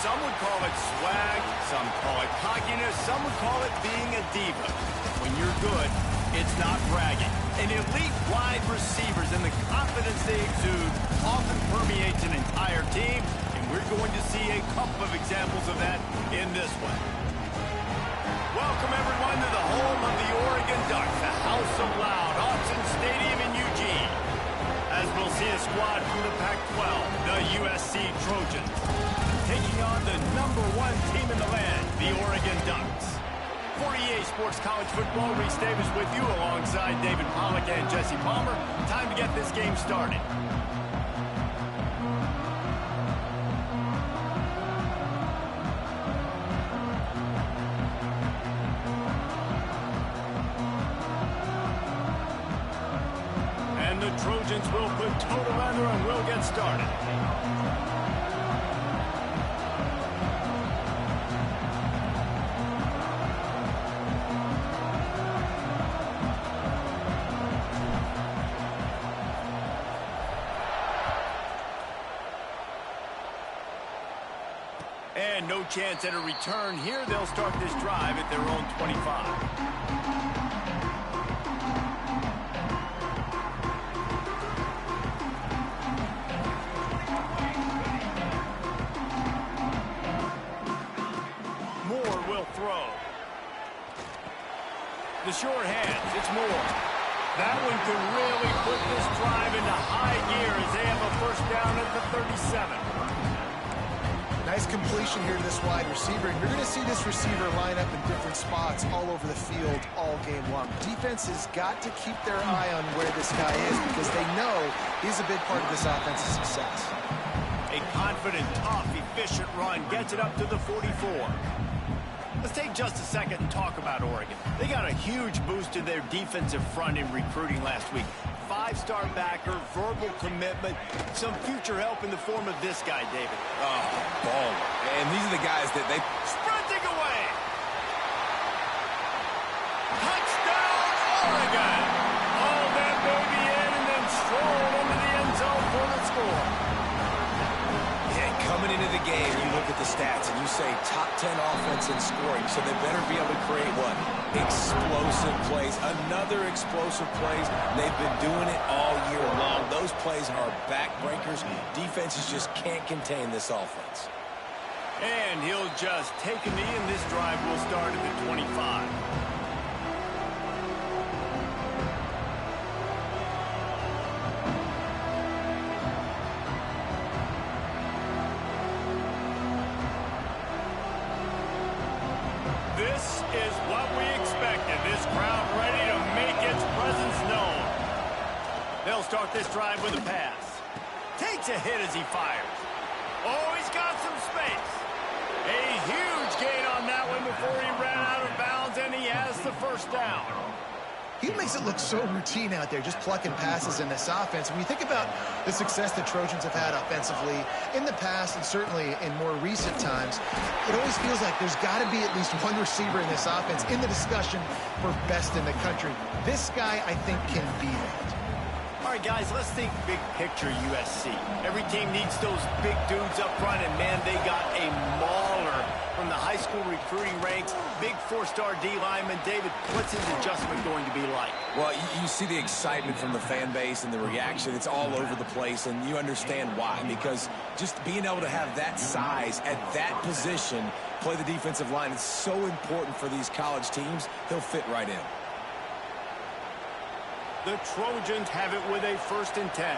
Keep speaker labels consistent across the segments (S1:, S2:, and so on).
S1: Some would call it swag, some call it cockiness, some would call it being a diva. When you're good, it's not bragging. And elite wide receivers and the confidence they exude often permeates an entire team, and we're going to see a couple of examples of that in this one. Welcome, everyone, to the home of the Oregon Ducks, the House of Loud, Autzen Stadium in Eugene. As we'll see a squad from the Pac-12, the USC Trojans, taking on the #1 team in the land, the Oregon Ducks. For EA Sports College Football, Reese Davis with you alongside David Pollack and Jesse Palmer. Time to get this game started. And the Trojans will put total leather and will get started. And no chance at a return here. They'll start this drive at their own 25. Moore will throw. The short hands, it's Moore. That one could really put this drive into high gear as they have a first down at the 37.
S2: Nice completion here to this wide receiver, and you're going to see this receiver line up in different spots all over the field all game long. Defense has got to keep their eye on where this guy is because they know he's a big part of this offense's success.
S1: A confident, tough, efficient run gets it up to the 44. Let's take just a second and talk about Oregon. They got a huge boost to their defensive front in recruiting last week. 5-star backer, verbal commitment, some future help in the form of this guy, David.
S3: Oh, baller. And these are the guys that they...
S1: Sprinting away! Touchdown, Oregon! All that baby in and then strolled into the end zone for the score.
S3: Yeah, coming into the game, you look at the stats and you say top 10 offense in scoring, so they better be able to create what? Explosive plays, another explosive plays. They've been doing it all year long. Those plays are backbreakers. Defenses just can't contain this offense.
S1: And he'll just take a knee, and this drive will start at the 25. This is what we expected. This crowd ready to make its presence known. They'll start this drive with a pass. Takes a hit as he fires. Oh, he's got some space. A huge gain on that one before he ran out of bounds, and he has the first down.
S2: He makes it look so routine out there, just plucking passes in this offense. When you think about the success the Trojans have had offensively in the past and certainly in more recent times, it always feels like there's got to be at least one receiver in this offense in the discussion for best in the country. This guy, I think, can be that.
S1: All right, guys, let's think big picture USC. Every team needs those big dudes up front, and, man, they got a mauler from the high school recruiting ranks. Big 4-star D lineman. David, what's his adjustment going to be like?
S3: Well, you see the excitement from the fan base and the reaction. It's all over the place, and you understand why. Because just being able to have that size at that position, play the defensive line, is so important for these college teams. He'll fit right in.
S1: The Trojans have it with a 1st and 10.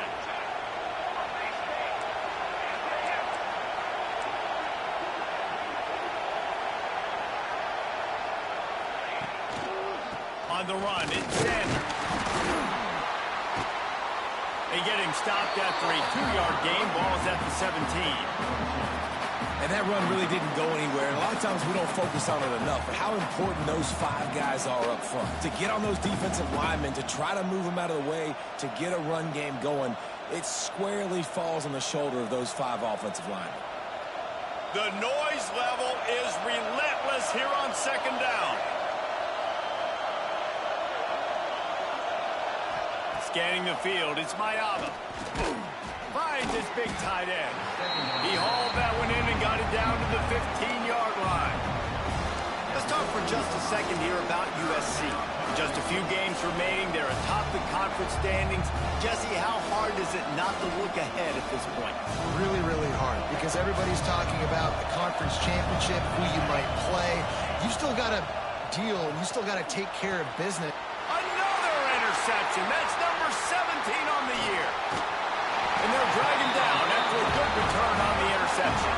S1: On the run, it's Sanders. They get him stopped after a 2-yard gain. Ball's at the 17.
S3: And that run really didn't go anywhere. And a lot of times we don't focus on it enough. But how important those 5 guys are up front. To get on those defensive linemen, to try to move them out of the way, to get a run game going, it squarely falls on the shoulder of those 5 offensive linemen.
S1: The noise level is relentless here on 2nd down. Scanning the field, it's Mayava. finds his big tight end. He hauled that one in and got it down to the 15-yard line. Let's talk for just a second here about USC. Just a few games remaining. They're atop the conference standings. Jesse, how hard is it not to look ahead at this point?
S2: Really, really hard, because everybody's talking about the conference championship, who you might play. You still got to deal. You still got to take care of business.
S1: Another interception. That's number 17 on the year. And they'll drag him down after a good return on the interception.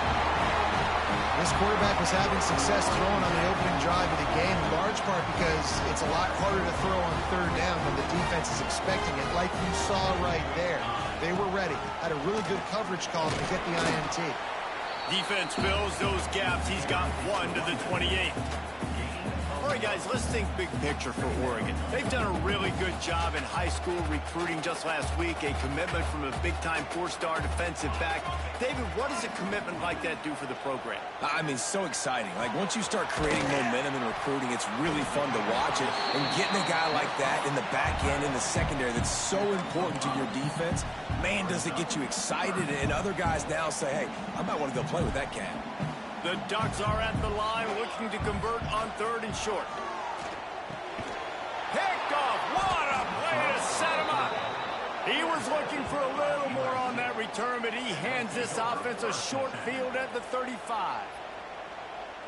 S2: This quarterback was having success throwing on the opening drive of the game, in large part because it's a lot harder to throw on third down when the defense is expecting it, like you saw right there. They were ready, had a really good coverage call to get the INT.
S1: Defense fills those gaps. He's got one to the 28. All right, guys, let's think big picture for Oregon. They've done a really good job in high school recruiting just last week, a commitment from a big-time four-star defensive back. David, what does a commitment like that do for the program?
S3: I mean, so exciting. Like, once you start creating momentum in recruiting, it's really fun to watch it. And getting a guy like that in the back end, in the secondary, that's so important to your defense, man, does it get you excited. And other guys now say, hey, I might want to go play with that cat.
S1: The Ducks are at the line looking to convert on third and short. Picked off. What a play to set him up. He was looking for a little more on that return, but he hands this offense a short field at the 35.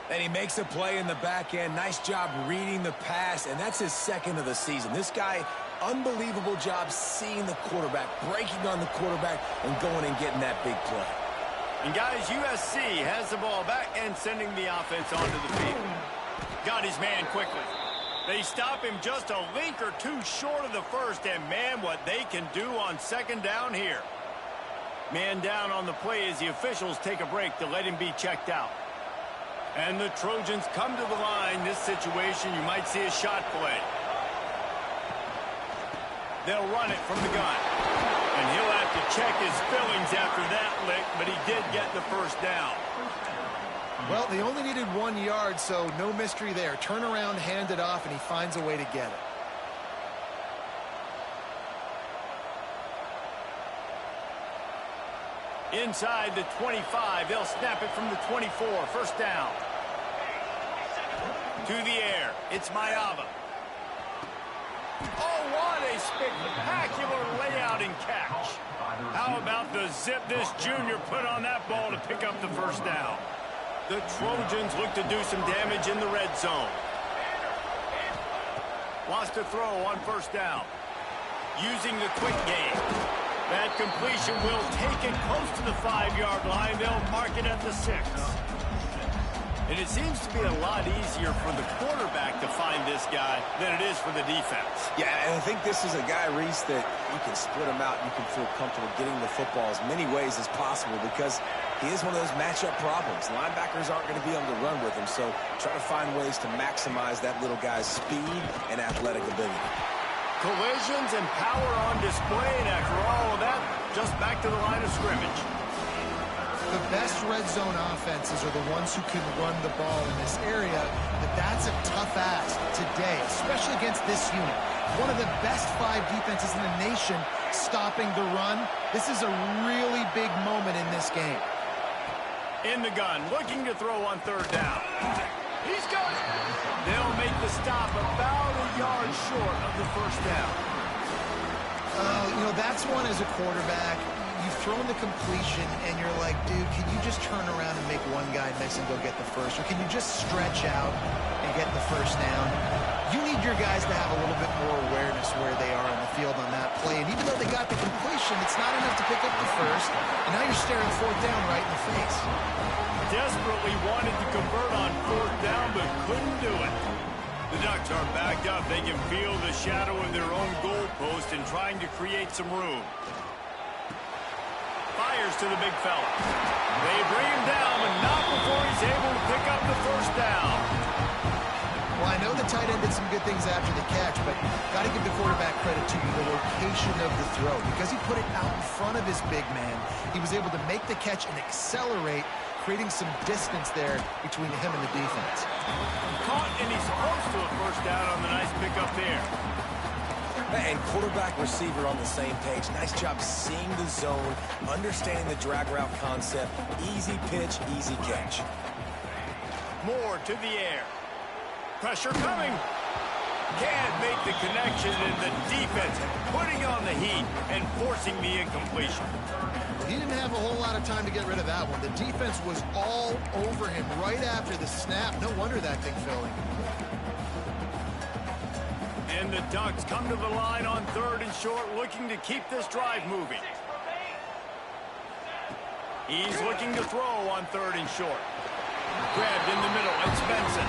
S3: And he makes a play in the back end. Nice job reading the pass, and that's his second of the season. This guy, unbelievable job seeing the quarterback, breaking on the quarterback, and going and getting that big play.
S1: And guys, USC has the ball back and sending the offense onto the field. Got his man quickly. They stop him just a link or two short of the first, and man, what they can do on second down here. Man down on the play as the officials take a break to let him be checked out. And the Trojans come to the line. This situation, you might see a shot play. They'll run it from the gun. And he'll have to check his fillings after that lick, but he did get the first down.
S2: Well, they only needed 1 yard, so no mystery there. Turn around, hand it off, and he finds a way to get it.
S1: Inside the 25, they'll snap it from the 24. First down. To the air, it's Mayava. Oh, what a spectacular layout and catch. How about the zip this junior put on that ball to pick up the first down? The Trojans look to do some damage in the red zone. Wants to throw on first down. Using the quick game. That completion will take it close to the 5-yard line. They'll mark it at the 6. And it seems to be a lot easier for the quarterback to find this guy than it is for the defense.
S3: Yeah, and I think this is a guy, Reese, that you can split him out. You can feel comfortable getting the football as many ways as possible because he is one of those matchup problems. Linebackers aren't going to be able to run with him, so try to find ways to maximize that little guy's speed and athletic ability.
S1: Collisions and power on display, and after all of that, just back to the line of scrimmage.
S2: The best red zone offenses are the ones who can run the ball in this area, but that's a tough ask today, especially against this unit. One of the best 5 defenses in the nation stopping the run. This is a really big moment in this game.
S1: In the gun, looking to throw on third down. He's got it. They'll make the stop about a yard short of the first down.
S2: You know, that's one as a quarterback. You've thrown the completion, and you're like, dude, can you just turn around and make one guy miss and go get the first? Or can you just stretch out and get the first down? You need your guys to have a little bit more awareness where they are on the field on that play. And even though they got the completion, it's not enough to pick up the first. And now you're staring fourth down right in the face.
S1: Desperately wanted to convert on fourth down, but couldn't do it. The Ducks are backed up. They can feel the shadow of their own goalpost and trying to create some room. Fires to the big fella. They bring him down, but not before he's able to pick up the first down.
S2: Well, I know the tight end did some good things after the catch, but got to give the quarterback credit to the location of the throw. Because he put it out in front of his big man, he was able to make the catch and accelerate, creating some distance there between him and the defense.
S1: Caught, and he's close to a first down on the nice pickup there.
S3: And quarterback receiver on the same page. Nice job seeing the zone, understanding the drag route concept. Easy pitch, easy catch.
S1: Moore to the air. Pressure coming. Can't make the connection, and the defense putting on the heat and forcing the incompletion.
S2: He didn't have a whole lot of time to get rid of that one. The defense was all over him right after the snap. No wonder that thing fell in.
S1: And the Ducks come to the line on 3rd and short, looking to keep this drive moving. He's looking to throw on 3rd and short. Grabbed in the middle, it's Benson.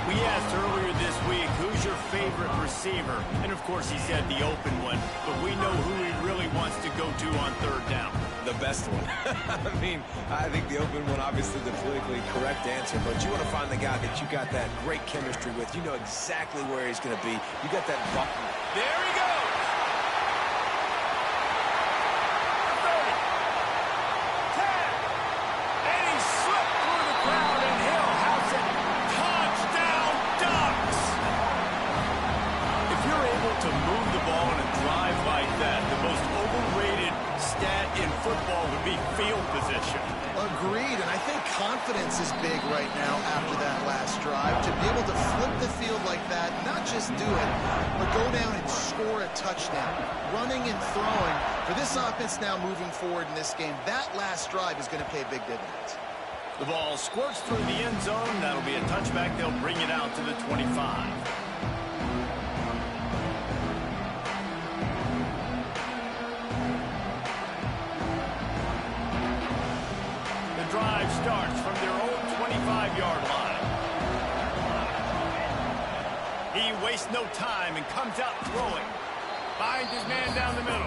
S1: We asked earlier this week, who's your favorite receiver? And of course he said the open one, but we know who he really wants to go to on 3rd down.
S3: The best one. I think the open one, obviously the politically correct answer, but you want to find the guy that you got that great chemistry with. You know exactly where he's going to be. You got that button.
S1: There he goes! 30, 10, and he slipped through the crowd, and he'll house it. Touchdown, Ducks! If you're able to move the ball in a drive like that, the most overrated stat in football would be field position.
S2: Agreed, and I think confidence is big right now after that last drive. To be able to flip the field like that, not just do it, but go down and score a touchdown. Running and throwing. For this offense now moving forward in this game, that last drive is going to pay big dividends.
S1: The ball squirts through the end zone. That'll be a touchback. They'll bring it out to the 25. Drive starts from their own 25-yard line. He wastes no time and comes out throwing. Finds his man down the middle.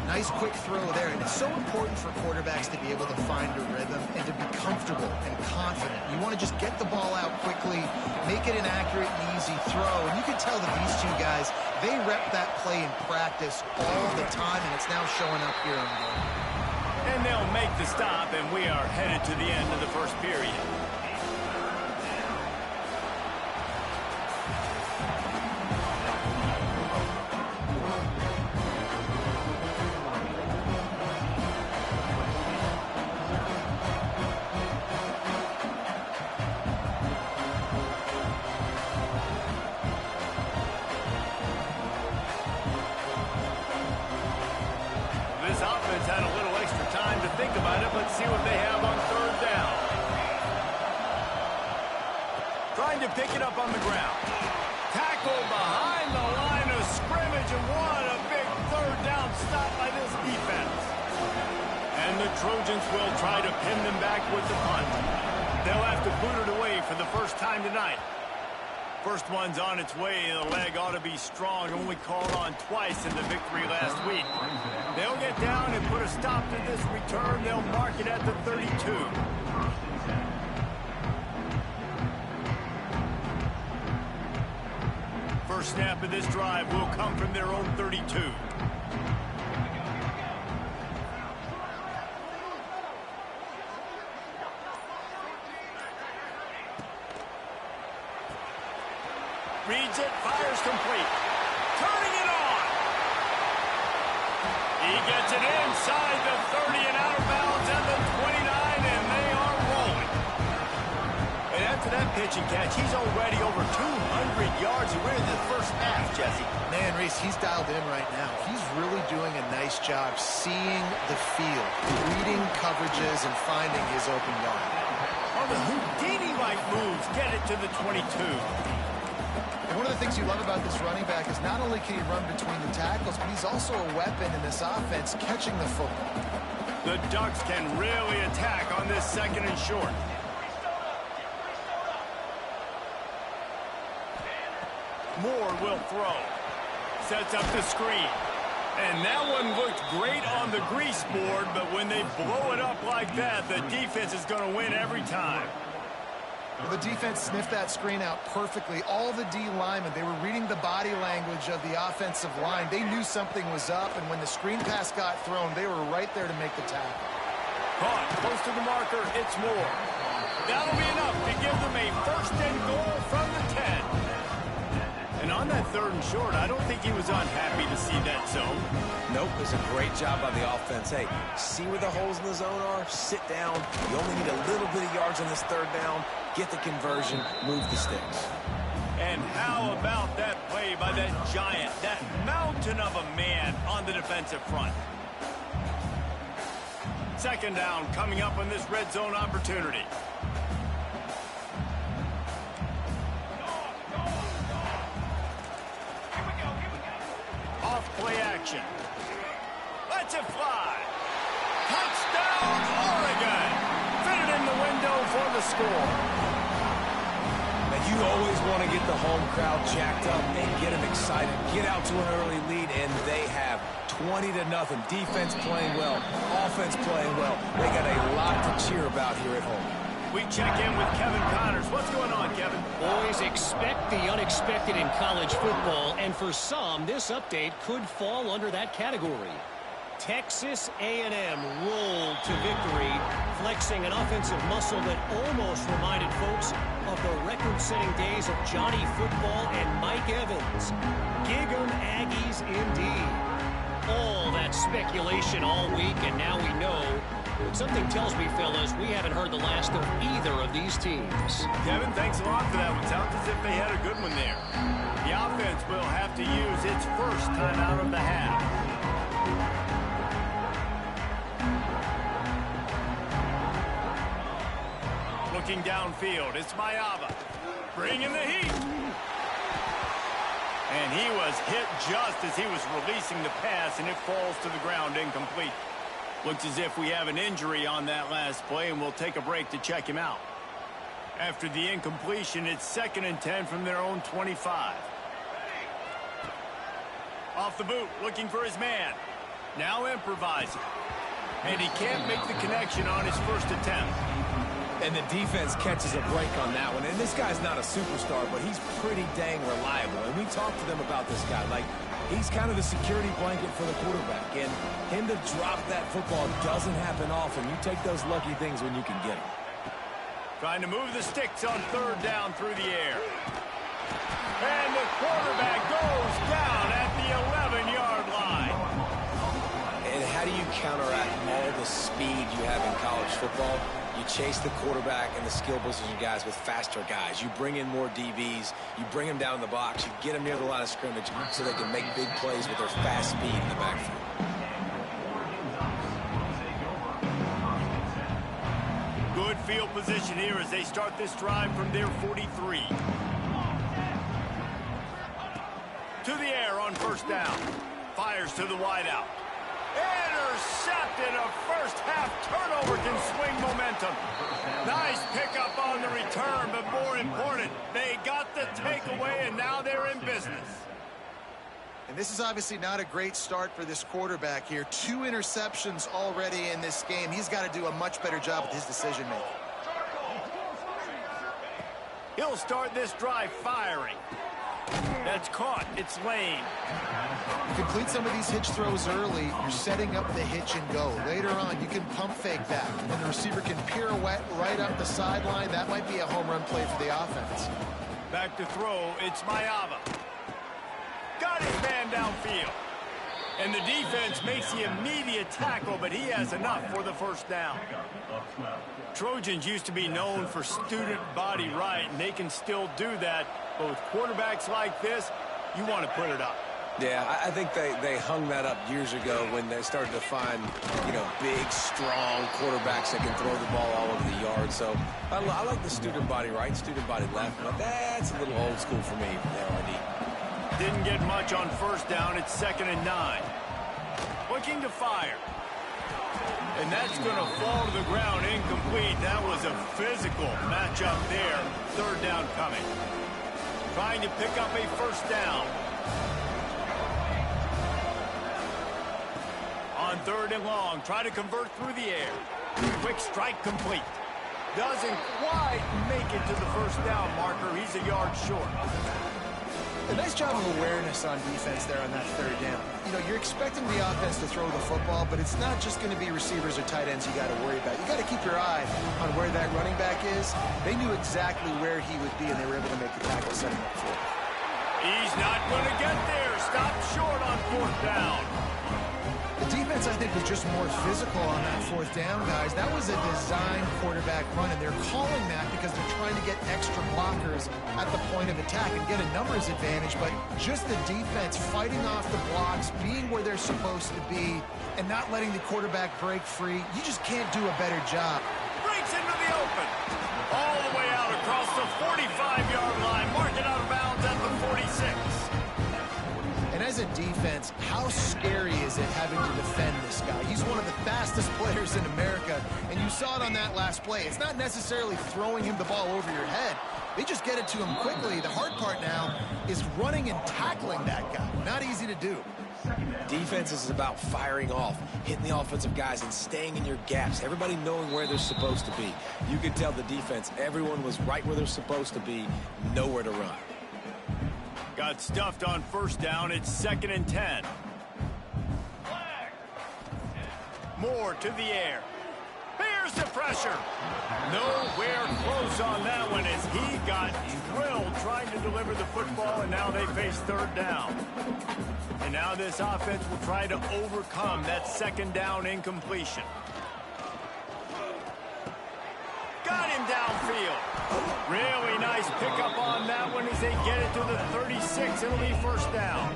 S2: Nice quick throw there, and it's so important for quarterbacks to be able to find a rhythm and to be comfortable and confident. You want to just get the ball out quickly, make it an accurate and easy throw, and you can tell that these two guys, they rep that play in practice all the time, and it's now showing up here on the game.
S1: And they'll make the stop, and we are headed to the end of the first period. This offense had a little extra time to think about it. Let's see what they have on 3rd down. Trying to pick it up on the ground. Tackle behind the line of scrimmage, and what a big 3rd down stop by this defense. And the Trojans will try to pin them back with the punt. They'll have to boot it away for the first time tonight. First one's on its way. The leg ought to be strong. Only called on twice in the victory last week. They'll get down and put a stop to this return. They'll mark it at the 32. First snap of this drive will come from their own 32. Reads it, fires complete. Turning it on. He gets it inside the 30 and out of bounds at the 29, and they are rolling. And after that pitch and catch, he's already over 200 yards. He went in the first half, Jesse.
S2: Man, Reese, he's dialed in right now. He's really doing a nice job seeing the field, reading coverages, and finding his open guy.
S1: On the Houdini-like moves, get it to the 22.
S2: And one of the things you love about this running back is not only can he run between the tackles, but he's also a weapon in this offense catching the football.
S1: The Ducks can really attack on this 2nd and short. Moore will throw. Sets up the screen. And that one looked great on the grease board, but when they blow it up like that, the defense is going to win every time.
S2: Well, the defense sniffed that screen out perfectly. All the D linemen, they were reading the body language of the offensive line. They knew something was up, and when the screen pass got thrown, they were right there to make the tackle.
S1: Caught close to the marker, it's Moore. That'll be enough to give them a 1st and goal from the 10. And on that 3rd and short. I don't think he was unhappy to see that zone.
S3: Nope, it's a great job by the offense. Hey, see where the holes in the zone are? Sit down. You only need a little bit of yards on this 3rd down. Get the conversion, move the sticks.
S1: And how about that play by that giant, that mountain of a man on the defensive front? 2nd down coming up on this red zone opportunity. Off play action. Lets it fly. Touchdown, Oregon. Fitted in the window for the score.
S3: Now, you always want to get the home crowd jacked up and get them excited. Get out to an early lead, and they have 20-0. Defense playing well. Offense playing well. They got a lot to cheer about here at home.
S1: We check in with Kevin Connors. What's going on, Kevin?
S4: Boys, expect the unexpected in college football, and for some, this update could fall under that category. Texas A&M rolled to victory, flexing an offensive muscle that almost reminded folks of the record-setting days of Johnny Football and Mike Evans. Gig 'em Aggies indeed. All that speculation all week, and now we know. But something tells me, fellas, we haven't heard the last of either of these teams.
S1: Kevin, thanks a lot for that one. Sounds as if they had a good one there. The offense will have to use its first time out of the half. Looking downfield, it's Mayava. Bringing the heat. And he was hit just as he was releasing the pass, and it falls to the ground incomplete. Looks as if we have an injury on that last play, and we'll take a break to check him out. After the incompletion, it's 2nd and 10 from their own 25. Off the boot, looking for his man. Now improvising. And he can't make the connection on his first attempt.
S3: And the defense catches a break on that one. And this guy's not a superstar, but he's pretty dang reliable. And we talked to them about this guy. Like, he's kind of the security blanket for the quarterback. And him to drop that football doesn't happen often. You take those lucky things when you can get them.
S1: Trying to move the sticks on 3rd down through the air. And the quarterback goes down at the 11-yard line.
S3: And how do you counteract all the speed you have in college football? You chase the quarterback and the skill position guys with faster guys. You bring in more DBs. You bring them down in the box. You get them near the line of scrimmage so they can make big plays with their fast speed in the backfield.
S1: Good field position here as they start this drive from their 43. To the air on 1st down. Fires to the wideout. Intercepted. A first-half turnover can swing momentum. Nice pickup on the return, but more important, they got the takeaway, and now they're in business.
S2: And this is obviously not a great start for this quarterback here. 2 interceptions already in this game. He's got to do a much better job with his decision-making.
S1: He'll start this drive firing. That's caught. It's Lane.
S2: You complete some of these hitch throws early, you're setting up the hitch and go. Later on, you can pump fake back, and the receiver can pirouette right up the sideline. That might be a home run play for the offense.
S1: Back to throw. It's Mayava. Got his man downfield. And the defense makes the immediate tackle, but he has enough for the 1st down. Trojans used to be known for student body right, and they can still do that. But with quarterbacks like this, you want to put it up.
S3: Yeah, I think they hung that up years ago when they started to find, big, strong quarterbacks that can throw the ball all over the yard. So I like the student body right, student body left, but that's a little old school for me, LRD.
S1: Didn't get much on 1st down. It's 2nd and 9. Looking to fire. And that's going to fall to the ground incomplete. That was a physical matchup there. 3rd down coming. Trying to pick up a 1st down. On 3rd and long, try to convert through the air. Quick strike complete. Doesn't quite make it to the 1st down marker. He's a yard short.
S2: A nice job of awareness on defense there on that 3rd down. You're expecting the offense to throw the football, but it's not just going to be receivers or tight ends you got to worry about. You got to keep your eye on where that running back is. They knew exactly where he would be, and they were able to make the tackle, set him up for it.
S1: He's not going to get there. Stop short on 4th down.
S2: The defense, I think, was just more physical on that 4th down, guys. That was a design quarterback run, and they're calling that because they're trying to get extra blockers at the point of attack and get a numbers advantage, but just the defense fighting off the blocks, being where they're supposed to be, and not letting the quarterback break free. You just can't do a better job.
S1: Breaks into the open. All the way out across the 45-yard line. Mark it out of bounds at the 46.
S2: And as a defense, how scary is it having to defend this guy? He's one of the fastest players in America, and you saw it on that last play. It's not necessarily throwing him the ball over your head. They just get it to him quickly. The hard part now is running and tackling that guy. Not easy to do.
S3: Defense is about firing off, hitting the offensive guys, and staying in your gaps. Everybody knowing where they're supposed to be. You can tell the defense, everyone was right where they're supposed to be, nowhere to run.
S1: Got stuffed on 1st down. It's 2nd and 10. Moore to the air. Bears the pressure. Nowhere close on that one as he got drilled trying to deliver the football, and now they face 3rd down. And now this offense will try to overcome that 2nd down incompletion. Got him downfield. Really nice pickup on that one as they get it to the 36. It'll be 1st down.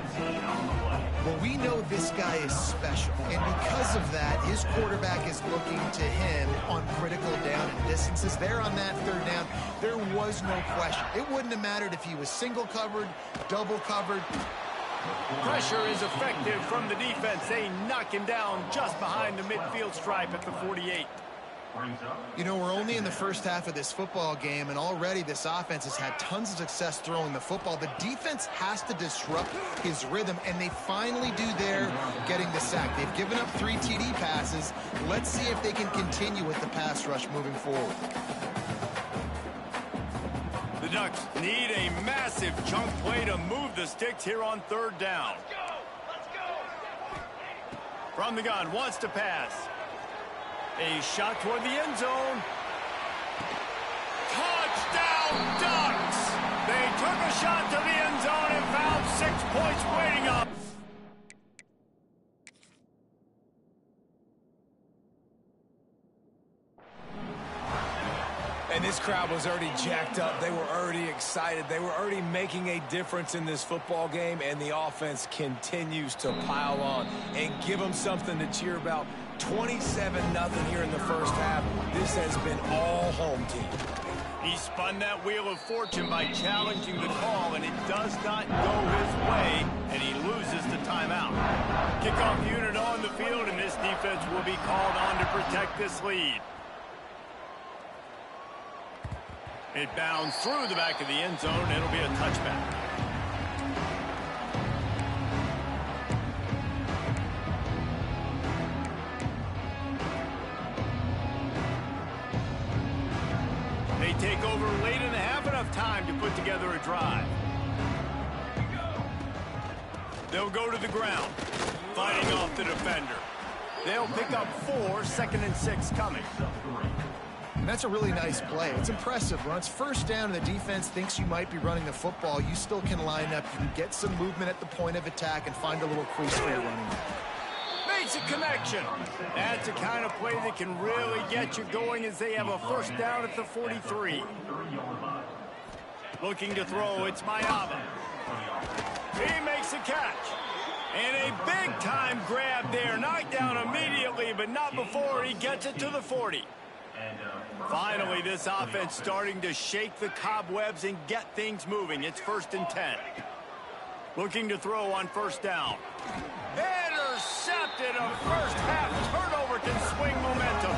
S2: Well, we know this guy is special, and because of that, his quarterback is looking to him on critical down and distances. There on that 3rd down, there was no question. It wouldn't have mattered if he was single covered, double covered.
S1: Pressure is effective from the defense. They knock him down just behind the midfield stripe at the 48.
S2: You know, we're only in the first half of this football game, and already this offense has had tons of success throwing the football. The defense has to disrupt his rhythm, and they finally do there, getting the sack. They've given up 3 TD passes. Let's see if they can continue with the pass rush moving forward.
S1: The Ducks need a massive chunk play to move the sticks here on 3rd down. Let's go. From the gun, wants to pass. A shot toward the end zone. Touchdown, Ducks! They took a shot to the end zone and found 6 points waiting up.
S3: And this crowd was already jacked up. They were already excited. They were already making a difference in this football game, and the offense continues to pile on and give them something to cheer about. 27-0 here in the first half. This has been all home team.
S1: He spun that wheel of fortune by challenging the call, and it does not go his way, and he loses the timeout. Kickoff unit on the field, and this defense will be called on to protect this lead. It bounds through the back of the end zone. It'll be a touchback. They take over late and have enough time to put together a drive. They'll go to the ground, fighting off the defender. They'll pick up 4, 2nd and 6 coming.
S2: And that's a really nice play. It's impressive. When it's 1st down and the defense thinks you might be running the football, you still can line up. You can get some movement at the point of attack and find a little crease for your running back.
S1: Makes a connection. That's the kind of play that can really get you going as they have a 1st down at the 43. Looking to throw, it's Mayava. He makes a catch. And a big-time grab there. Knocked down immediately, but not before he gets it to the 40. Finally, this offense starting to shake the cobwebs and get things moving. It's 1st and 10. Looking to throw on 1st down. Intercepted. A first-half turnover can swing momentum.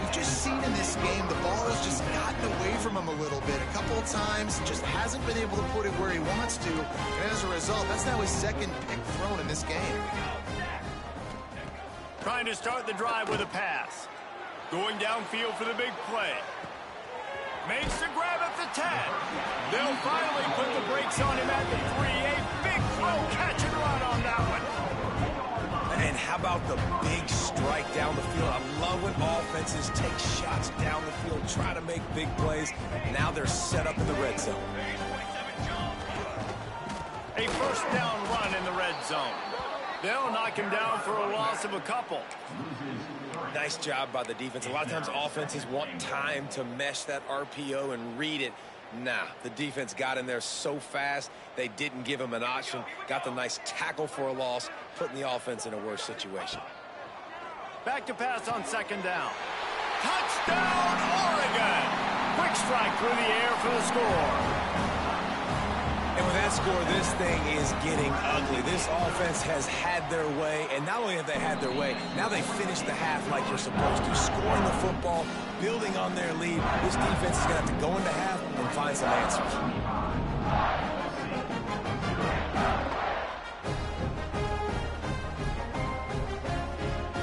S2: We've just seen in this game the ball has just gotten away from him a little bit. A couple of times, just hasn't been able to put it where he wants to. And as a result, that's now his 2nd pick thrown in this game.
S1: Trying to start the drive with a pass. Going downfield for the big play. Makes the grab at the 10. They'll finally put the brakes on him at the 3. A big throw, catch and run on that one.
S3: And how about the big strike down the field? I love when offenses take shots down the field, try to make big plays. Now they're set up in the red zone.
S1: A first down run in the red zone. They'll knock him down for a loss of a couple.
S3: Nice job by the defense. A lot of times offenses want time to mesh that RPO and read it. Nah, the defense got in there so fast, they didn't give him an option. Got the nice tackle for a loss, putting the offense in a worse situation.
S1: Back to pass on second down. Touchdown, Oregon! Quick strike through the air for the score.
S3: And with that score, this thing is getting ugly. This offense has had their way, and not only have they had their way, now they finished the half like you're supposed to, scoring the football, building on their lead. This defense is going to have to go into half and find some answers.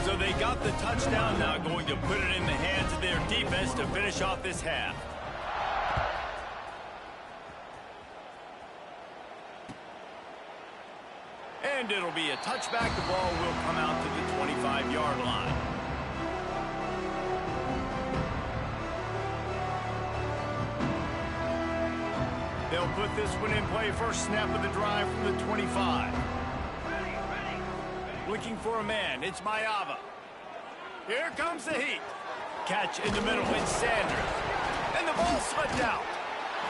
S1: So they got the touchdown, now going to put it in the hands of their defense to finish off this half. And it'll be a touchback. The ball will come out to the 25-yard line. They'll put this one in play. First snap of the drive from the 25. Looking for a man. It's Mayava. Here comes the heat. Catch in the middle. It's Sanders. And the ball slipped out.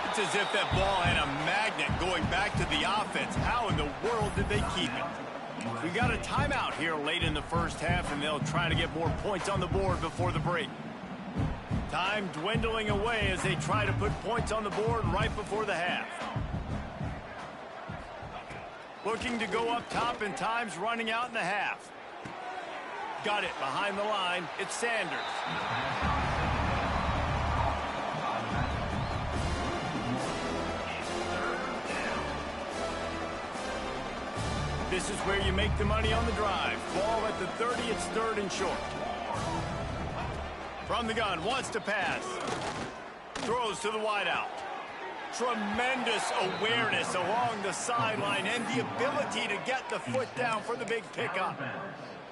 S1: It's as if that ball had a magnet going back to the offense. How in the world did they keep it? We got a timeout here late in the first half, and they'll try to get more points on the board before the break. Time dwindling away as they try to put points on the board right before the half. Looking to go up top, and time's running out in the half. Got it behind the line. It's Sanders. This is where you make the money on the drive. Ball at the 30, it's third and short. From the gun, wants to pass. Throws to the wideout. Tremendous awareness along the sideline and the ability to get the foot down for the big pickup.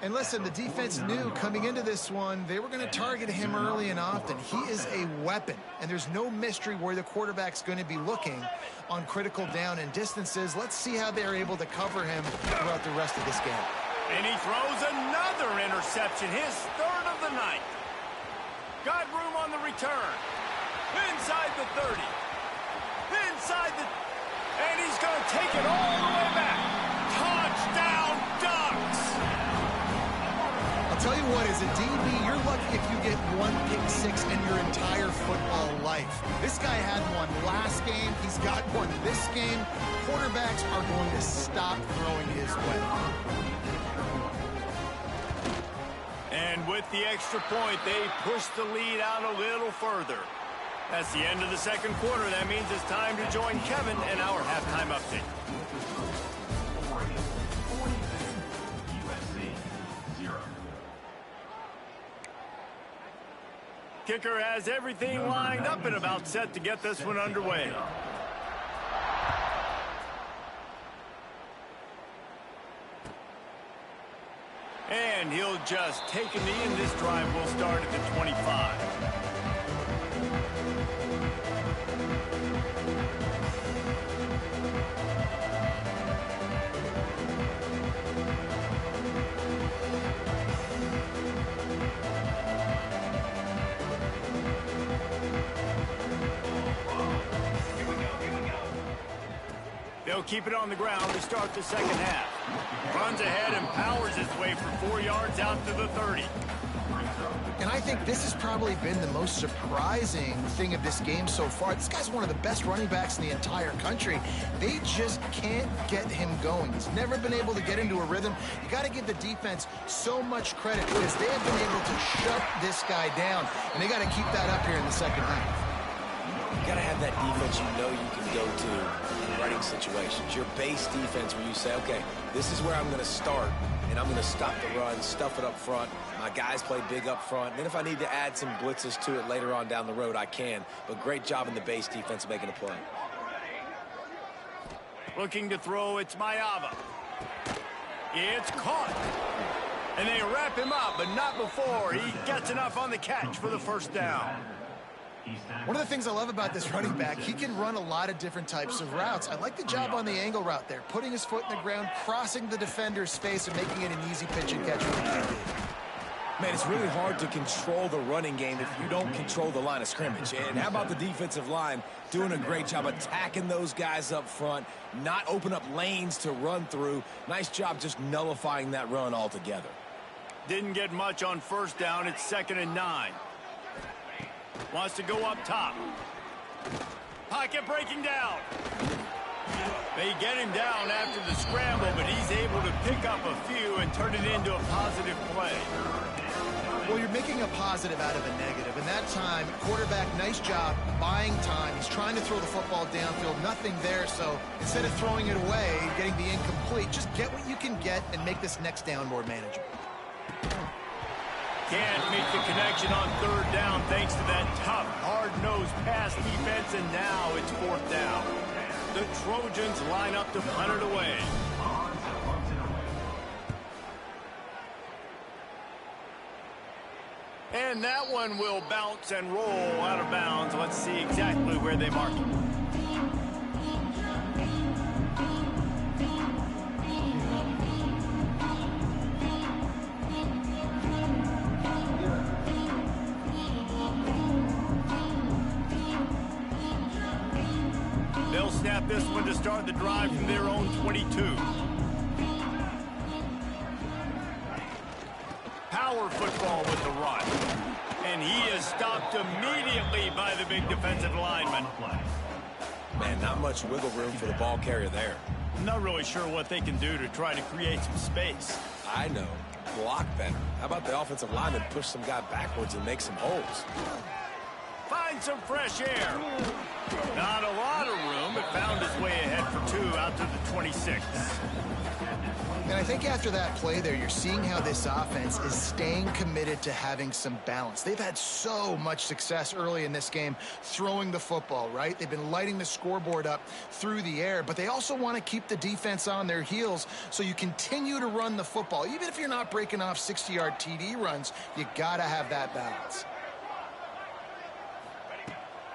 S2: And listen, the defense knew coming into this one, they were going to target him early and often. He is a weapon, and there's no mystery where the quarterback's going to be looking on critical down and distances. Let's see how they're able to cover him throughout the rest of this game.
S1: And he throws another interception, his third of the night. Got room on the return. Inside the 30. Inside the... And he's going to take it all the way back. Touchdown, Ducks!
S2: I'll tell you what, as a DB, you're lucky if you get one pick six in your entire football life. This guy had one last game. He's got one this game. Quarterbacks are going to stop throwing his way.
S1: And with the extra point, they push the lead out a little further. That's the end of the second quarter. That means it's time to join Kevin in our halftime update. Kicker has everything lined up and about set to get this one underway. And he'll just take a knee, and this drive will start at the 25. They'll keep it on the ground to start the second half. Runs ahead and powers his way for 4 yards out to the 30.
S2: And I think this has probably been the most surprising thing of this game so far. This guy's one of the best running backs in the entire country. They just can't get him going. He's never been able to get into a rhythm. You got to give the defense so much credit because they have been able to shut this guy down. And they got to keep that up here in the second half.
S3: You got to have that defense you know you can go to in running situations. Your base defense where you say, okay, this is where I'm going to start, and I'm going to stop the run, stuff it up front. My guys play big up front. Then if I need to add some blitzes to it later on down the road, I can. But great job in the base defense making a play.
S1: Looking to throw, it's Mayava. It's caught. And they wrap him up, but not before he gets enough on the catch for the first down.
S2: One of the things I love about this running back, he can run a lot of different types of routes. I like the job on the angle route there, putting his foot in the ground, crossing the defender's face, and making it an easy pitch and catch for the QB.
S3: Man, it's really hard to control the running game if you don't control the line of scrimmage. And how about the defensive line doing a great job attacking those guys up front, not open up lanes to run through. Nice job just nullifying that run altogether.
S1: Didn't get much on first down. It's 2nd and 9. Wants to go up top. Pocket breaking down. They get him down after the scramble, but he's able to pick up a few and turn it into a positive play.
S2: Well, you're making a positive out of a negative. And that time, quarterback, nice job buying time. He's trying to throw the football downfield. Nothing there, so instead of throwing it away, getting the incomplete, just get what you can get and make this next down more manageable.
S1: Can't make the connection on 3rd down thanks to that tough, hard-nosed pass defense, and now it's 4th down. The Trojans line up to punt it away. And that one will bounce and roll out of bounds. Let's see exactly where they mark it. They'll snap this one to start the drive from their own 22. Power football with the run. And he is stopped immediately by the big defensive lineman.
S3: Man, not much wiggle room for the ball carrier there.
S1: I'm not really sure what they can do to try to create some space.
S3: I know. Block better. How about the offensive lineman push some guy backwards and make some holes?
S1: Find some fresh air. Not a lot of room, but found his way ahead for 2 out to the 26.
S2: And I think after that play there, you're seeing how this offense is staying committed to having some balance. They've had so much success early in this game throwing the football, right? They've been lighting the scoreboard up through the air, but they also want to keep the defense on their heels so you continue to run the football. Even if you're not breaking off 60-yard TD runs, you got to have that balance.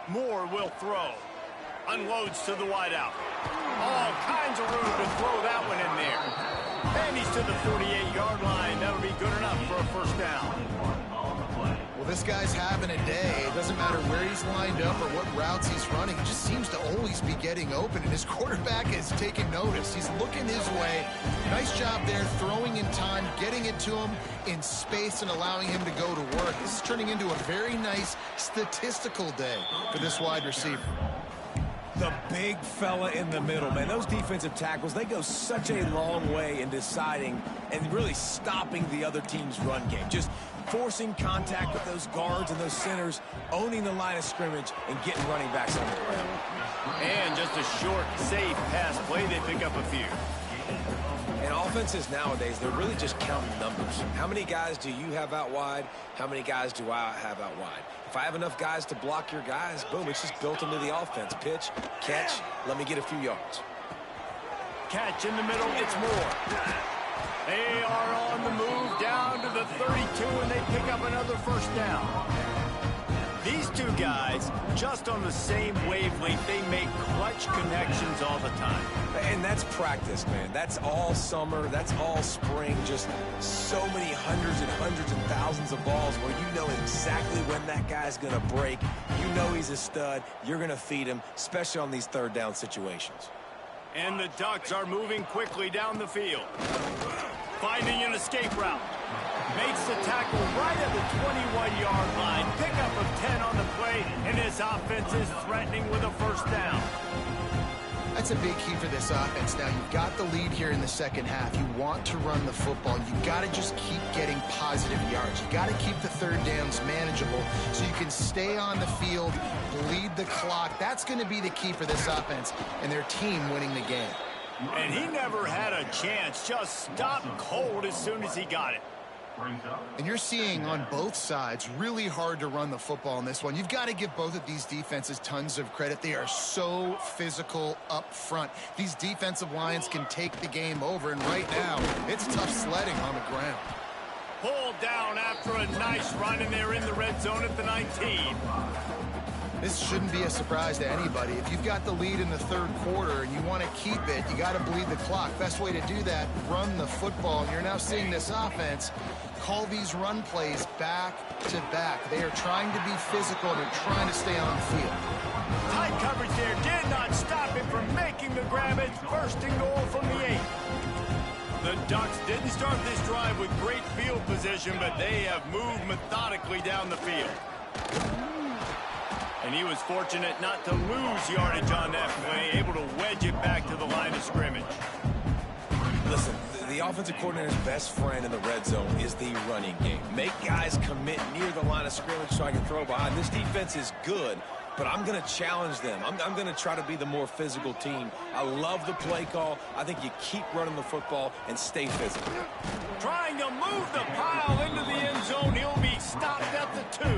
S1: Moore will throw. Unloads to the wideout. All kinds of room to throw that one in there. And he's to the 48-yard line. That'll be good enough for a 1st down.
S2: Well, this guy's having a day. It doesn't matter where he's lined up or what routes he's running. He just seems to always be getting open, and his quarterback is taking notice. He's looking his way. Nice job there, throwing in time, getting it to him in space and allowing him to go to work. This is turning into a very nice statistical day for this wide receiver.
S3: The big fella in the middle, man. Those defensive tackles, they go such a long way in deciding and really stopping the other team's run game. Just forcing contact with those guards and those centers, owning the line of scrimmage, and getting running backs on the ground.
S1: And just a short, safe pass play, they pick up a few.
S3: And offenses nowadays, they're really just counting numbers. How many guys do you have out wide? How many guys do I have out wide? If I have enough guys to block your guys, boom, it's just built into the offense. Pitch, catch, let me get a few yards.
S1: Catch in the middle, it's Moore. They are on the move down to the 32, and they pick up another 1st down. These two guys, just on the same wavelength, they make clutch connections all the time.
S3: And that's practice, man. That's all summer. That's all spring. Just so many hundreds and thousands of balls where you know exactly when that guy's going to break. You know he's a stud. You're going to feed him, especially on these 3rd down situations.
S1: And the Ducks are moving quickly down the field. Finding an escape route. Makes the tackle right at the 21-yard line. Pickup of 10 on the play, and his offense is threatening with a 1st down.
S2: That's a big key for this offense. Now, you've got the lead here in the second half. You want to run the football. You got to just keep getting positive yards. You got to keep the 3rd downs manageable so you can stay on the field, bleed the clock. That's going to be the key for this offense and their team winning the game.
S1: And he never had a chance. Just stopped cold as soon as he got it.
S2: And you're seeing on both sides really hard to run the football in this one. You've got to give both of these defenses tons of credit. They are so physical up front. These defensive lines can take the game over, and right now it's tough sledding on the ground.
S1: Pulled down after a nice run, and they're in the red zone at the 19.
S2: This shouldn't be a surprise to anybody. If you've got the lead in the third quarter and you want to keep it, you got to bleed the clock. Best way to do that, run the football. And you're now seeing this offense call these run plays back to back. They are trying to be physical. They're trying to stay on the field.
S1: Tight coverage there did not stop him from making the grab. It's first and goal from the 8. The Ducks didn't start this drive with great field position, but they have moved methodically down the field. And he was fortunate not to lose yardage on that play, able to wedge it back to the line of scrimmage.
S3: Listen, the offensive coordinator's best friend in the red zone is the running game. Make guys commit near the line of scrimmage so I can throw behind. This defense is good, but I'm going to challenge them. I'm going to try to be the more physical team. I love the play call. I think you keep running the football and stay physical.
S1: Trying to move the pile into the end zone. He'll be stopped at the 2.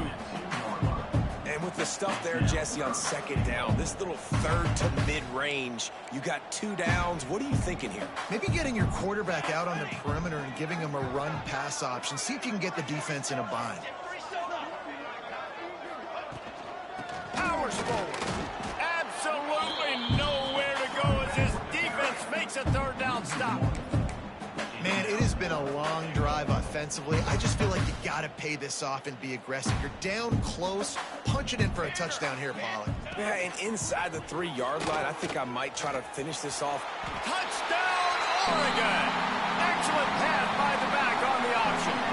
S3: And with the stuff there, Jesse, on second down, this little third to mid-range, you got 2 downs. What are you thinking here?
S2: Maybe getting your quarterback out on the perimeter and giving him a run-pass option. See if you can get the defense in a bind.
S1: Powers forward. Absolutely nowhere to go as his defense makes a third down stop.
S2: Man, it has been a long drive offensively. I just feel like you got to pay this off and be aggressive. You're down close. Punch it in for a touchdown here, Pollard.
S3: Yeah, and inside the 3-yard line, I think I might try to finish this off.
S1: Touchdown, Oregon! Excellent pass by the back on the option.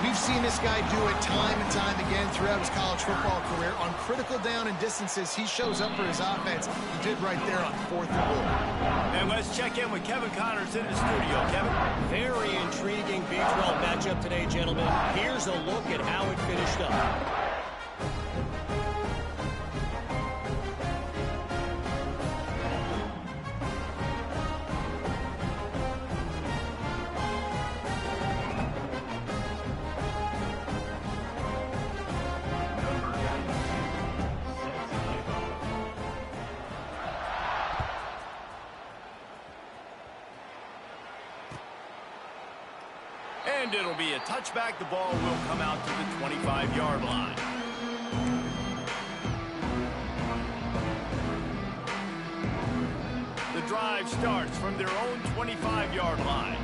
S2: We've seen this guy do it time and time again throughout his college football career. On critical down and distances, he shows up for his offense. He did right there on 4th and goal.
S1: And let's check in with Kevin Connors in the studio. Kevin?
S4: Very intriguing Big 12 matchup today, gentlemen. Here's a look at how it finished up.
S1: And it'll be a touchback. The ball will come out to the 25-yard line. The drive starts from their own 25-yard line.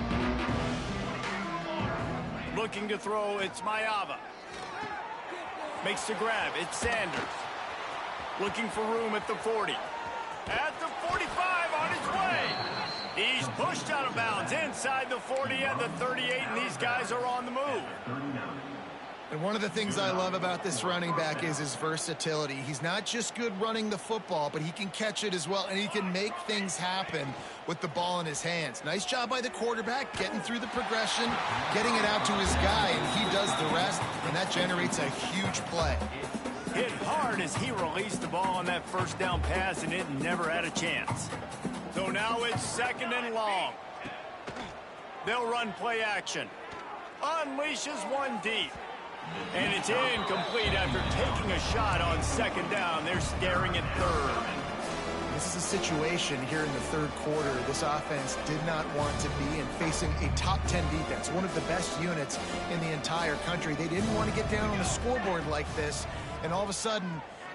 S1: Looking to throw, it's Mayava. Makes the grab, it's Sanders. Looking for room at the 40. At the 45, on his way. He's pushed out of bounds inside the 40 and the 38, and these guys are on the move.
S2: And one of the things I love about this running back is his versatility. He's not just good running the football, but he can catch it as well, and he can make things happen with the ball in his hands. Nice job by the quarterback, getting through the progression, getting it out to his guy, and he does the rest, and that generates a huge play.
S1: Hit hard as he released the ball on that first down pass, and it never had a chance. So now it's second and long. They'll run play action. Unleashes one deep. And it's incomplete after taking a shot on second down. They're staring at third.
S2: This is a situation here in the third quarter this offense did not want to be in, facing a top 10 defense, one of the best units in the entire country. They didn't want to get down on the scoreboard like this, and all of a sudden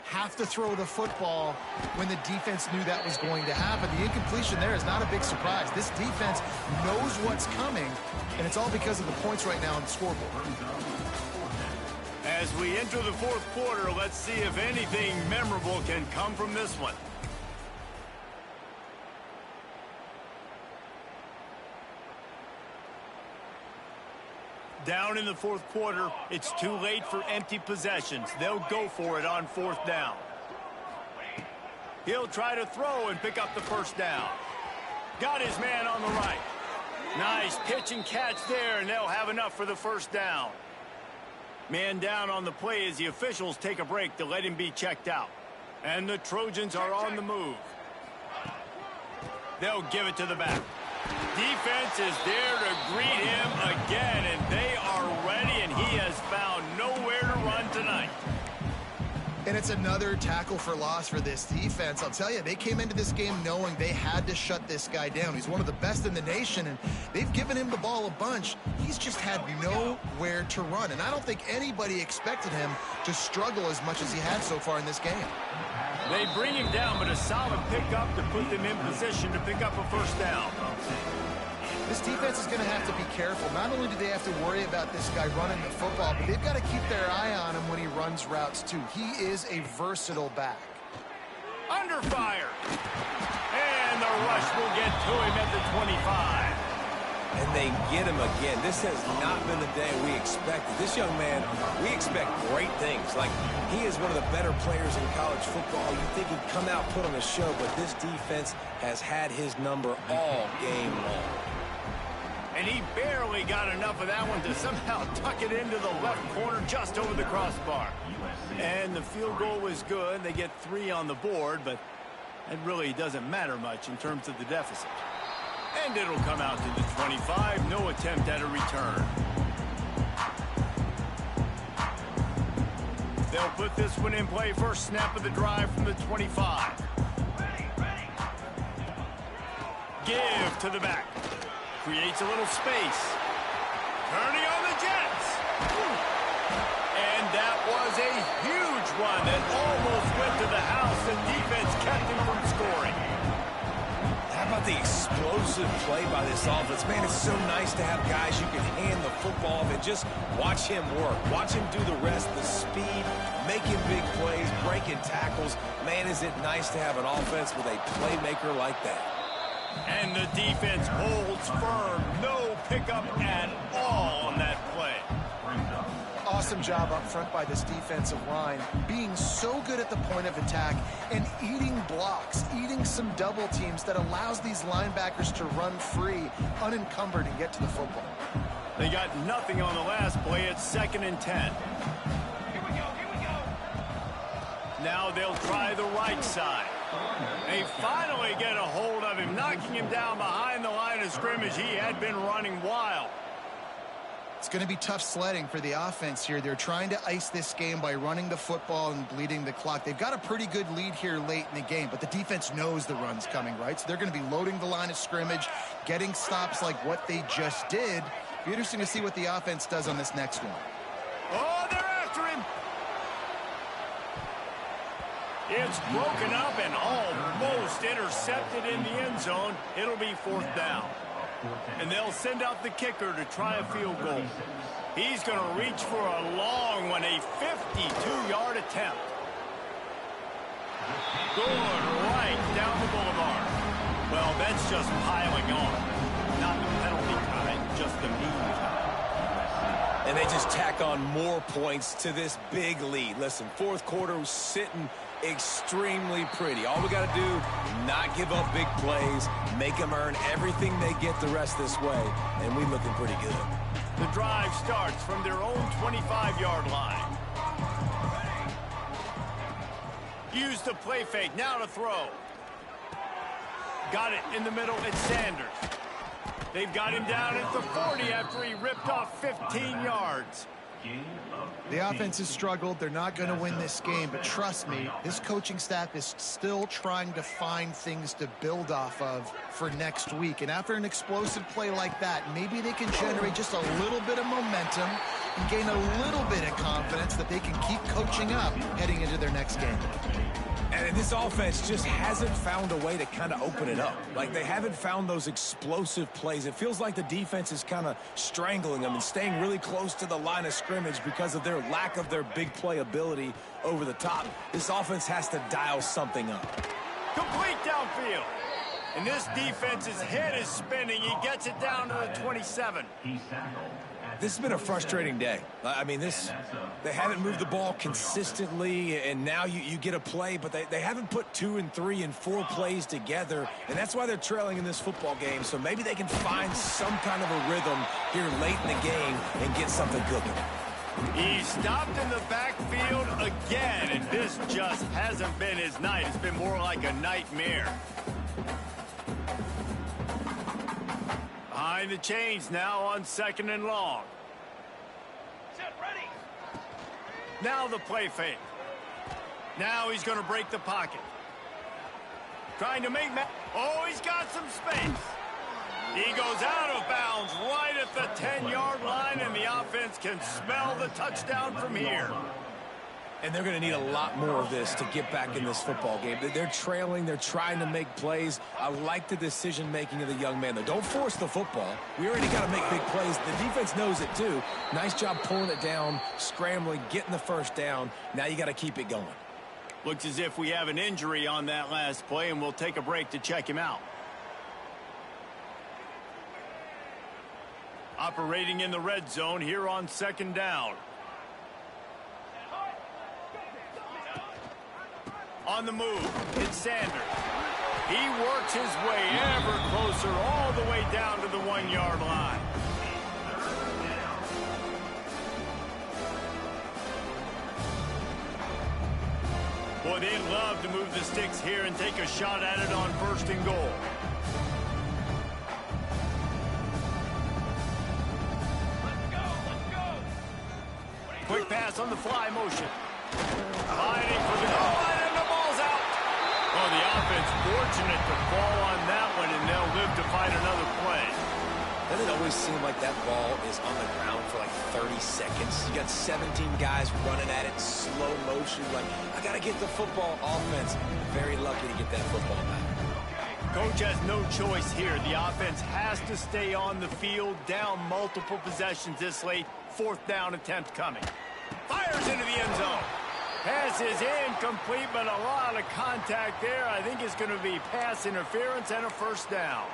S2: have to throw the football when the defense knew that was going to happen. The incompletion there is not a big surprise. This defense knows what's coming, and it's all because of the points right now on the scoreboard.
S1: As we enter the fourth quarter, let's see if anything memorable can come from this one. Down in the fourth quarter, it's too late for empty possessions. They'll go for it on fourth down. He'll try to throw and pick up the first down. Got his man on the right. Nice pitch and catch there, and they'll have enough for the first down. Man down on the play as the officials take a break to let him be checked out. And the Trojans are on the move. They'll give it to the back. Defense is there to greet him again, and they are ready, and he has found nowhere to run tonight.
S2: And it's another tackle for loss for this defense. I'll tell you, they came into this game knowing they had to shut this guy down. He's one of the best in the nation, and they've given him the ball a bunch. He's just had nowhere to run, and I don't think anybody expected him to struggle as much as he had so far in this game.
S1: They bring him down, but a solid pickup to put them in position to pick up a first down.
S2: This defense is going to have to be careful. Not only do they have to worry about this guy running the football, but they've got to keep their eye on him when he runs routes, too. He is a versatile back.
S1: Under fire. And the rush will get to him at the 25.
S3: And they get him again. This has not been the day we expected. This young man, we expect great things. Like, he is one of the better players in college football. You think he'd come out, put on a show, but this defense has had his number all game long.
S1: And he barely got enough of that one to somehow tuck it into the left corner just over the crossbar. And the field goal was good. They get 3 on the board, but it really doesn't matter much in terms of the deficit. And it'll come out to the 25. No attempt at a return. They'll put this one in play. First snap of the drive from the 25. Give to the back. Creates a little space. Turning on the Jets. And that was a huge one that almost went to the house. The defense kept him from scoring.
S3: How about the explosive play by this offense? Man, it's so nice to have guys you can hand the football off and just watch him work. Watch him do the rest, the speed, making big plays, breaking tackles. Man, is it nice to have an offense with a playmaker like that.
S1: And the defense holds firm. No pickup at all on that play.
S2: Awesome job up front by this defensive line, being so good at the point of attack and eating blocks, eating some double teams that allows these linebackers to run free, unencumbered, and get to the football.
S1: They got nothing on the last play. It's 2nd and 10.
S5: Here we go.
S1: Now they'll try the right side. They finally get a hold of him, knocking him down behind the line of scrimmage. He had been running wild.
S2: It's going to be tough sledding for the offense here. They're trying to ice this game by running the football and bleeding the clock. They've got a pretty good lead here late in the game, but the defense knows the run's coming, right? So they're going to be loading the line of scrimmage, getting stops like what they just did. It'll be interesting to see what the offense does on this next one.
S1: Oh, they're after him. It's broken up and almost intercepted in the end zone. It'll be 4th down. And they'll send out the kicker to try a field goal. He's going to reach for a long one, a 52-yard attempt. Good right down the boulevard. Well, that's just piling on. Not the penalty kind, just the mean kind.
S3: And they just tack on more points to this big lead. Listen, 4th quarter was sitting extremely pretty. All we got to do, not give up big plays, make them earn everything they get the rest this way, and we looking pretty good.
S1: The drive starts from their own 25-yard line. Use the play fake, now to throw. Got it in the middle, it's Sanders. They've got him down at the 40 after he ripped off 15 yards.
S2: The offense has struggled. They're not going to win this game, but trust me, this coaching staff is still trying to find things to build off of for next week. And after an explosive play like that, maybe they can generate just a little bit of momentum and gain a little bit of confidence that they can keep coaching up heading into their next game.
S3: And this offense just hasn't found a way to kind of open it up. Like, they haven't found those explosive plays. It feels like the defense is kind of strangling them and staying really close to the line of scrimmage because of their lack of their big play ability over the top. This offense has to dial something up.
S1: Complete downfield. And this defense's head is spinning. He gets it down to the 27.
S3: This has been a frustrating day. I mean, they haven't moved the ball consistently, and now you get a play, but they haven't put 2 and 3 and 4 plays together, and that's why they're trailing in this football game. So maybe they can find some kind of a rhythm here late in the game and get something cooking.
S1: He stopped in the backfield again, and this just hasn't been his night. It's been more like a nightmare. Behind the chains now on 2nd and long.
S5: Set, ready.
S1: Now the play fake. Now he's going to break the pocket. Trying to make... Oh, he's got some space. He goes out of bounds right at the 10-yard line, and the offense can smell the touchdown from here.
S3: And they're going to need a lot more of this to get back in this football game. They're trailing. They're trying to make plays. I like the decision-making of the young man, though. Don't force the football. We already got to make big plays. The defense knows it, too. Nice job pulling it down, scrambling, getting the first down. Now you got to keep it going.
S1: Looks as if we have an injury on that last play, and we'll take a break to check him out. Operating in the red zone here on 2nd down. On the move, it's Sanders. He works his way ever closer all the way down to the 1-yard line. Boy, they'd love to move the sticks here and take a shot at it on 1st and goal. Quick pass on the fly motion. Hiding for the goal line, and the ball's out. Oh, the offense fortunate to fall on that one, and they'll live to fight another play.
S3: Doesn't it always seem like that ball is on the ground for like 30 seconds? You got 17 guys running at it, slow motion. Like, I got to get the football. Offense, very lucky to get that football back.
S1: Coach has no choice here. The offense has to stay on the field, down multiple possessions this late. 4th down attempt coming. Fires into the end zone. Pass is incomplete, but a lot of contact there. I think it's going to be pass interference and a 1st down.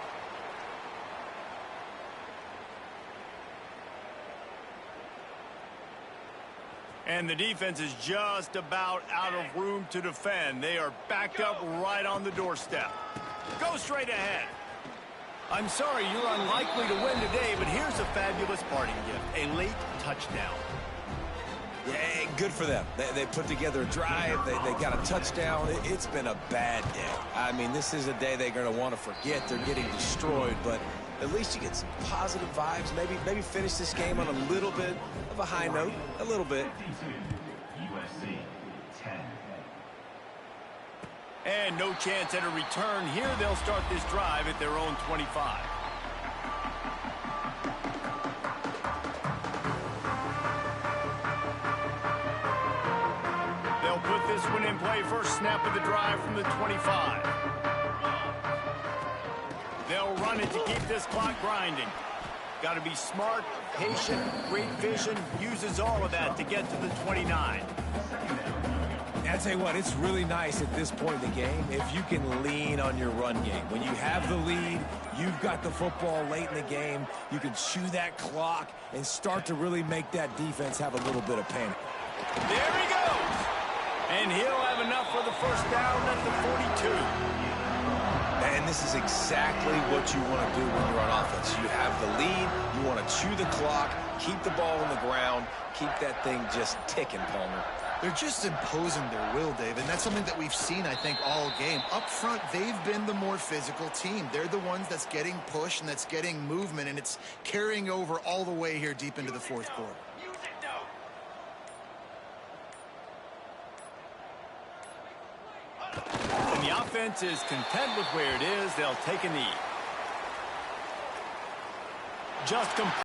S1: And the defense is just about out of room to defend. They are backed up right on the doorstep. Go straight ahead. I'm sorry you're unlikely to win today, but here's a fabulous parting gift. A late touchdown.
S3: Yeah, good for them. They put together a drive. They got a touchdown. It's been a bad day. I mean, this is a day they're going to want to forget. They're getting destroyed, but at least you get some positive vibes. Maybe finish this game on a little bit of a high note. A little bit.
S5: USC 10.
S1: And no chance at a return here. They'll start this drive at their own 25. They'll put this one in play. First snap of the drive from the 25. They'll run it to keep this clock grinding. Got to be smart, patient, great vision. Uses all of that to get to the 29.
S3: I tell you what, it's really nice at this point in the game if you can lean on your run game. When you have the lead, you've got the football late in the game, you can chew that clock and start to really make that defense have a little bit of panic.
S1: There he goes. And he'll have enough for the 1st down at the 42.
S3: And this is exactly what you want to do when you're on offense. You have the lead, you want to chew the clock, keep the ball on the ground, keep that thing just ticking, Palmer.
S2: They're just imposing their will, Dave, and that's something that we've seen, I think, all game. Up front, they've been the more physical team. They're the ones that's getting pushed and that's getting movement, and it's carrying over all the way here deep into the 4th quarter.
S1: And the offense is content with where it is. They'll take a knee. Just